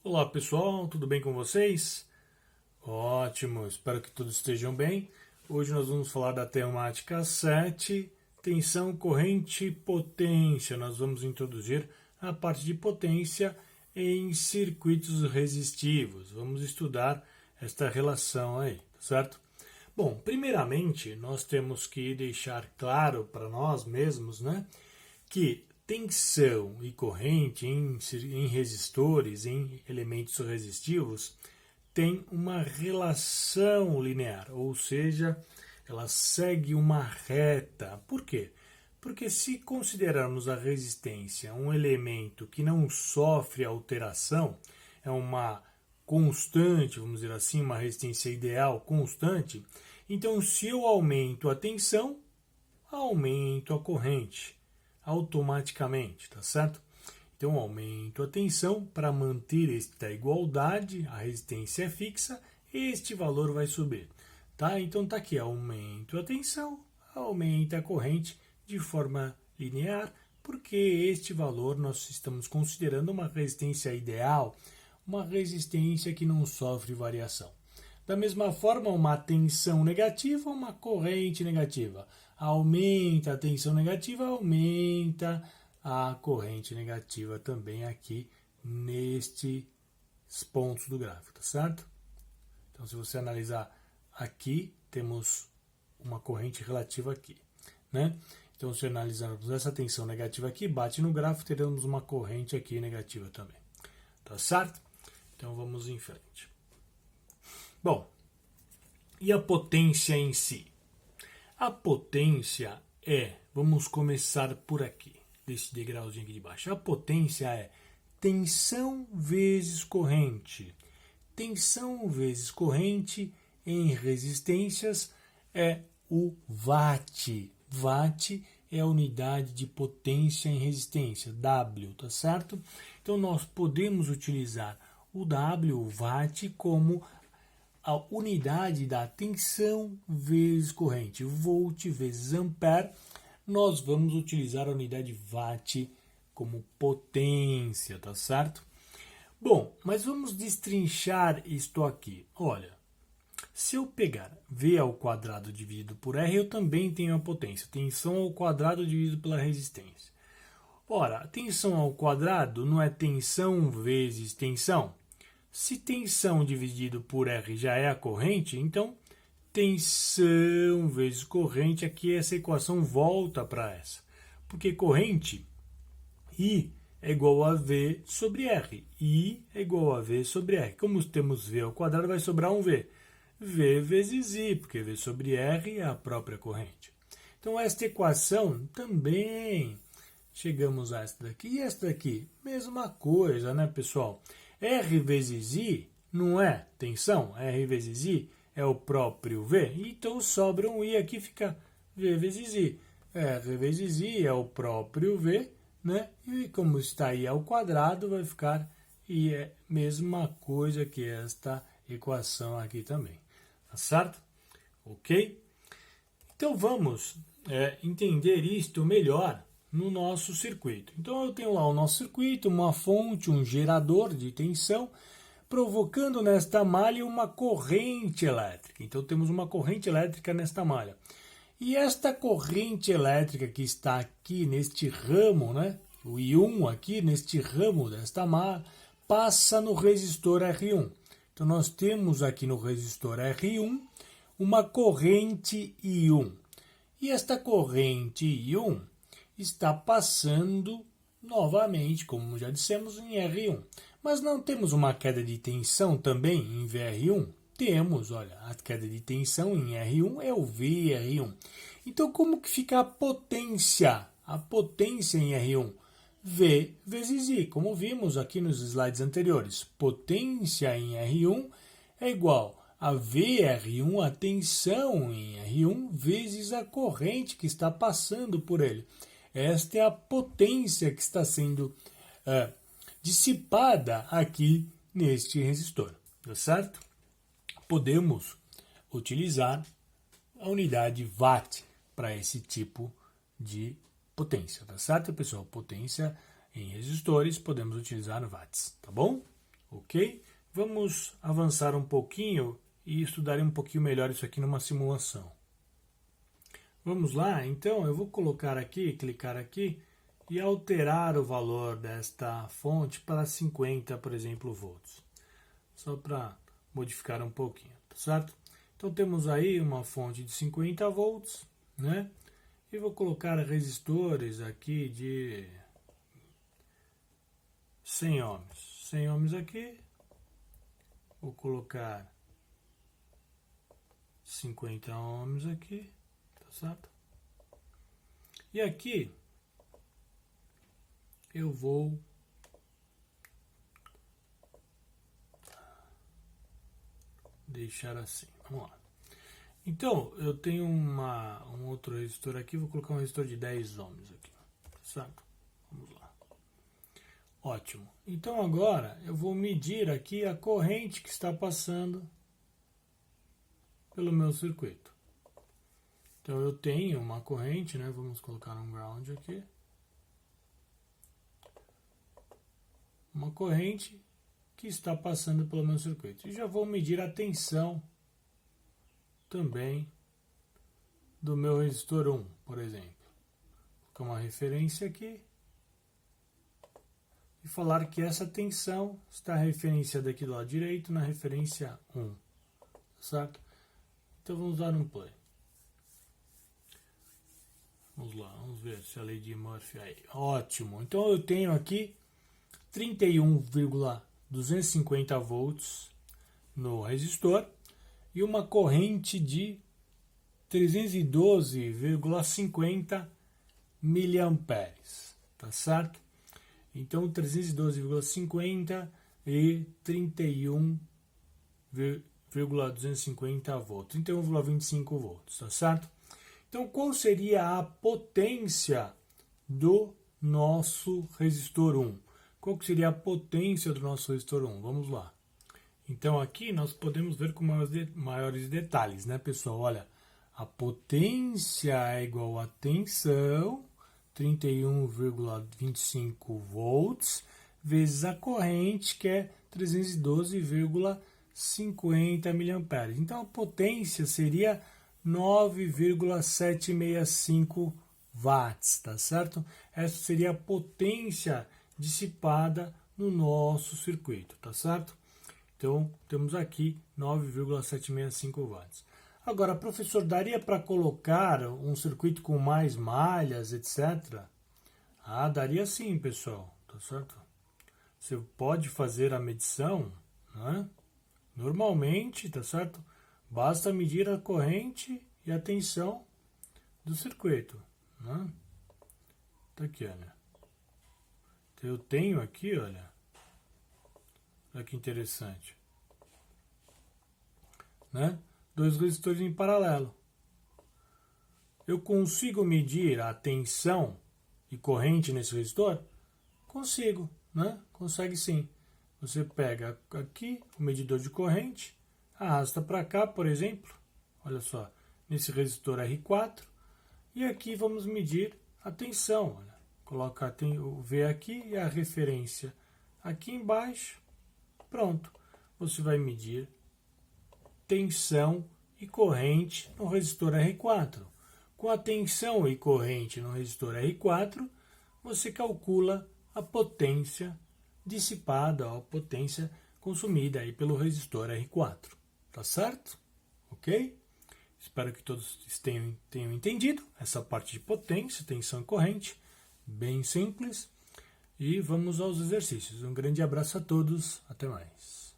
Olá pessoal, tudo bem com vocês? Ótimo, espero que todos estejam bem. Hoje nós vamos falar da temática 7, tensão, corrente e potência. Nós vamos introduzir a parte de potência em circuitos resistivos. Vamos estudar esta relação aí, tá certo? Bom, primeiramente nós temos que deixar claro para nós mesmos, né, que tensão e corrente em resistores, em elementos resistivos, tem uma relação linear, ou seja, ela segue uma reta. Por quê? Porque se considerarmos a resistência um elemento que não sofre alteração, é uma constante, vamos dizer assim, uma resistência ideal constante, então se eu aumento a tensão, aumento a corrente automaticamente, tá certo? Então, aumento a tensão para manter esta igualdade, a resistência é fixa, este valor vai subir, tá? Então, tá aqui, aumento a tensão, aumenta a corrente de forma linear, porque este valor nós estamos considerando uma resistência ideal, uma resistência que não sofre variação. Da mesma forma, uma tensão negativa, uma corrente negativa. Aumenta a tensão negativa, aumenta a corrente negativa também aqui nestes pontos do gráfico, tá certo? Então, se você analisar aqui, temos uma corrente relativa aqui, né? Então, se analisarmos essa tensão negativa aqui, bate no gráfico, teremos uma corrente aqui negativa também, tá certo? Então, vamos em frente. Bom, e a potência em si? A potência vamos começar por aqui, desse degrauzinho aqui de baixo. A potência é tensão vezes corrente. Tensão vezes corrente em resistências é o watt. Watt é a unidade de potência em resistência, W, tá certo? Então nós podemos utilizar o W, o watt, como a unidade da tensão vezes corrente, volt vezes ampere, nós vamos utilizar a unidade watt como potência, tá certo? Bom, mas vamos destrinchar isto aqui. Olha, se eu pegar V ao quadrado dividido por R, eu também tenho a potência, tensão ao quadrado dividido pela resistência. Ora, tensão ao quadrado não é tensão vezes tensão? Se tensão dividido por R já é a corrente, então tensão vezes corrente, aqui essa equação volta para essa. Porque corrente, I é igual a V sobre R. I é igual a V sobre R. Como temos V ao quadrado, vai sobrar um V. V vezes I, porque V sobre R é a própria corrente. Então, esta equação também chegamos a esta daqui. E esta daqui, mesma coisa, né, pessoal? R vezes I não é tensão, R vezes I é o próprio V, então sobra um I aqui, fica V vezes I. R vezes I é o próprio V, né? E como está I ao quadrado, vai ficar I é a mesma coisa que esta equação aqui também. Tá certo? Ok? Então vamos entender isto melhor no nosso circuito. Então eu tenho lá o nosso circuito, uma fonte, um gerador de tensão, provocando nesta malha uma corrente elétrica. Então temos uma corrente elétrica nesta malha. E esta corrente elétrica que está aqui neste ramo, né, o I1 aqui neste ramo desta malha, passa no resistor R1. Então nós temos aqui no resistor R1 uma corrente I1. E esta corrente I1 está passando novamente, como já dissemos, em R1. Mas não temos uma queda de tensão também em VR1? Temos, olha, a queda de tensão em R1 é o VR1. Então, como que fica a potência? A potência em R1? V vezes I, como vimos aqui nos slides anteriores. Potência em R1 é igual a VR1, a tensão em R1, vezes a corrente que está passando por ele. Esta é a potência que está sendo dissipada aqui neste resistor, tá certo? Podemos utilizar a unidade watt para esse tipo de potência, tá certo, pessoal? Potência em resistores, podemos utilizar watts, tá bom? Ok? ok? Vamos avançar um pouquinho e estudar um pouquinho melhor isso aqui numa simulação. Vamos lá? Então eu vou colocar aqui, clicar aqui e alterar o valor desta fonte para 50, por exemplo, volts. Só para modificar um pouquinho, tá certo? Então temos aí uma fonte de 50 volts, né? E vou colocar resistores aqui de 100 ohms. 100 ohms aqui. Vou colocar 50 ohms aqui, tá certo? E aqui eu vou deixar assim. Vamos lá. Então, eu tenho um outro resistor aqui, vou colocar um resistor de 10 ohms aqui, tá certo? Vamos lá. Ótimo. Então agora eu vou medir aqui a corrente que está passando pelo meu circuito. Então eu tenho uma corrente, né? Vamos colocar um ground aqui. Uma corrente que está passando pelo meu circuito. E já vou medir a tensão também do meu resistor 1, por exemplo. Vou colocar uma referência aqui e falar que essa tensão está referenciada aqui do lado direito na referência 1, certo? Então vamos dar um play. Vamos lá, vamos ver se a lei de Murphy aí. Ótimo. Então eu tenho aqui 31,250 volts no resistor e uma corrente de 312,50 miliamperes, tá certo? Então 312,50 e 31,250 volts, 31,25 volts, tá certo? Então qual seria a potência do nosso resistor 1? Qual que seria a potência do nosso resistor 1? Vamos lá. Então aqui nós podemos ver com maiores detalhes, né, pessoal? Olha, a potência é igual a tensão, 31,25 volts, vezes a corrente, que é 312,50 miliamperes. Então a potência seria 9,765 watts, tá certo? Essa seria a potência dissipada no nosso circuito, tá certo? Então, temos aqui 9,765 watts. Agora, professor, daria para colocar um circuito com mais malhas, etc? Ah, daria sim, pessoal, tá certo? Você pode fazer a medição, né? Normalmente, tá certo? Basta medir a corrente e a tensão do circuito, né? Tá aqui, olha. Eu tenho aqui, olha que interessante, né? Dois resistores em paralelo. Eu consigo medir a tensão e corrente nesse resistor? Consigo, né? Consegue sim. Você pega aqui o medidor de corrente, arrasta para cá, por exemplo, olha só, nesse resistor R4, e aqui vamos medir a tensão. Olha. Coloca o V aqui e a referência aqui embaixo. Pronto. Você vai medir tensão e corrente no resistor R4. Com a tensão e corrente no resistor R4, você calcula a potência dissipada, a potência consumida aí pelo resistor R4. Tá certo? Ok? Espero que todos tenham entendido essa parte de potência, tensão e corrente. Bem simples. E vamos aos exercícios. Um grande abraço a todos. Até mais.